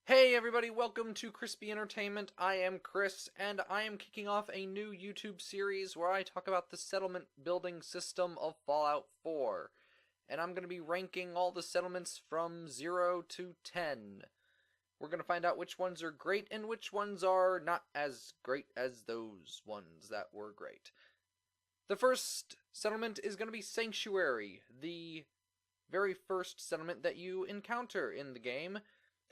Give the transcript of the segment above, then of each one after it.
Hey everybody, welcome to Crispy Entertainment. I am Chris, and I am kicking off a new YouTube series where I talk about the settlement building system of Fallout 4. And I'm going to be ranking all the settlements from 0 to 10. We're going to find out which ones are great and which ones are not as great as those ones that were great. The first settlement is going to be Sanctuary, the very first settlement that you encounter in the game,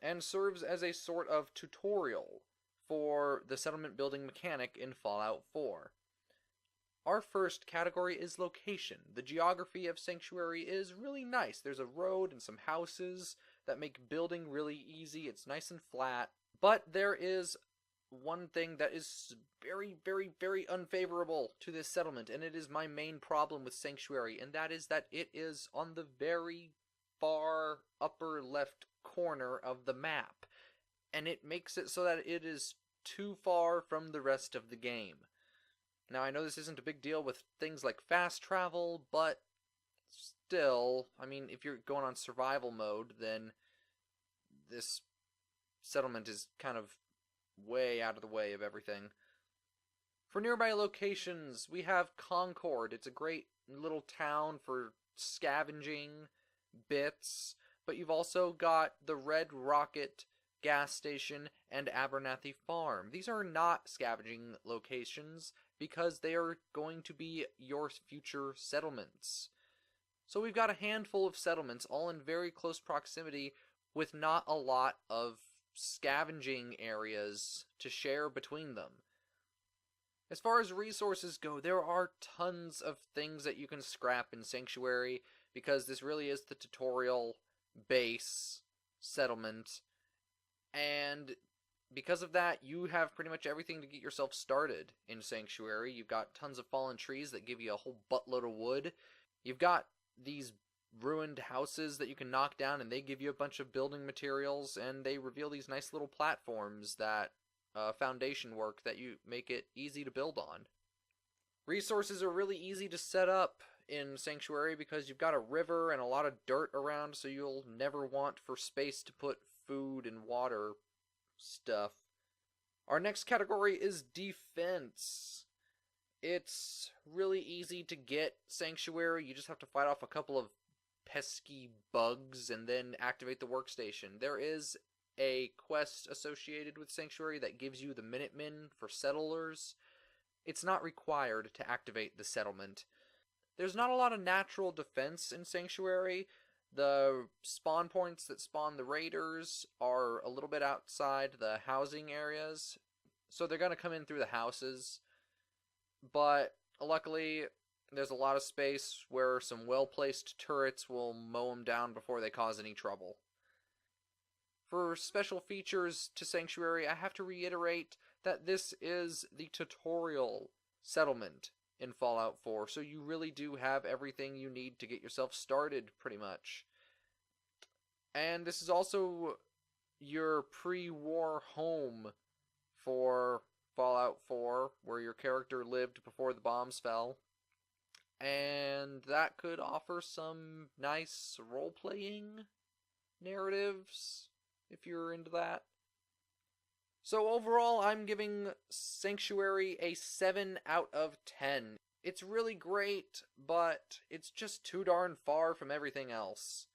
and serves as a sort of tutorial for the settlement building mechanic in Fallout 4. Our first category is location. The geography of Sanctuary is really nice. There's a road and some houses that make building really easy. It's nice and flat. But there is one thing that is very unfavorable to this settlement, and it is my main problem with Sanctuary, and that is that it is on the very far upper left corner of the map, and it makes it so that it is too far from the rest of the game. Now, I know this isn't a big deal with things like fast travel, but still, I mean, if you're going on survival mode, then this settlement is kind of way out of the way of everything. For nearby locations, we have Concord. It's a great little town for scavenging bits, but you've also got the Red Rocket gas station and Abernathy Farm. These are not scavenging locations because they are going to be your future settlements. So we've got a handful of settlements all in very close proximity with not a lot of scavenging areas to share between them. As far as resources go, there are tons of things that you can scrap in Sanctuary because this really is the tutorial base settlement, and because of that, you have pretty much everything to get yourself started in Sanctuary. You've got tons of fallen trees that give you a whole buttload of wood. You've got these ruined houses that you can knock down, and they give you a bunch of building materials, and they reveal these nice little platforms that foundation work that you make it easy to build on. Resources are really easy to set up in Sanctuary because you've got a river and a lot of dirt around, so you'll never want for space to put food and water stuff. Our next category is defense. It's really easy to get Sanctuary. You just have to fight off a couple of pesky bugs and then activate the workstation. There is a quest associated with Sanctuary that gives you the Minutemen for settlers. It's not required to activate the settlement. There's not a lot of natural defense in Sanctuary. The spawn points that spawn the raiders are a little bit outside the housing areas, so they're going to come in through the houses. But luckily, there's a lot of space where some well-placed turrets will mow them down before they cause any trouble. For special features to Sanctuary, I have to reiterate that this is the tutorial settlement in Fallout 4, so you really do have everything you need to get yourself started, pretty much. And this is also your pre-war home for Fallout 4, where your character lived before the bombs fell. And that could offer some nice role-playing narratives, if you're into that. So overall, I'm giving Sanctuary a 7 out of 10. It's really great, but it's just too darn far from everything else.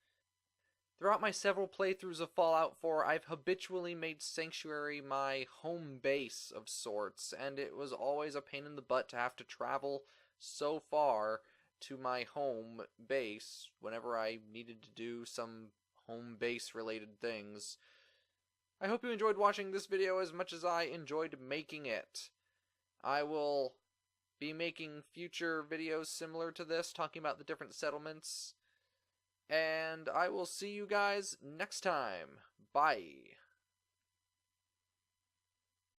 Throughout my several playthroughs of Fallout 4, I've habitually made Sanctuary my home base of sorts, and it was always a pain in the butt to have to travel so far to my home base whenever I needed to do some home base related things. I hope you enjoyed watching this video as much as I enjoyed making it. I will be making future videos similar to this, talking about the different settlements. And I will see you guys next time. Bye.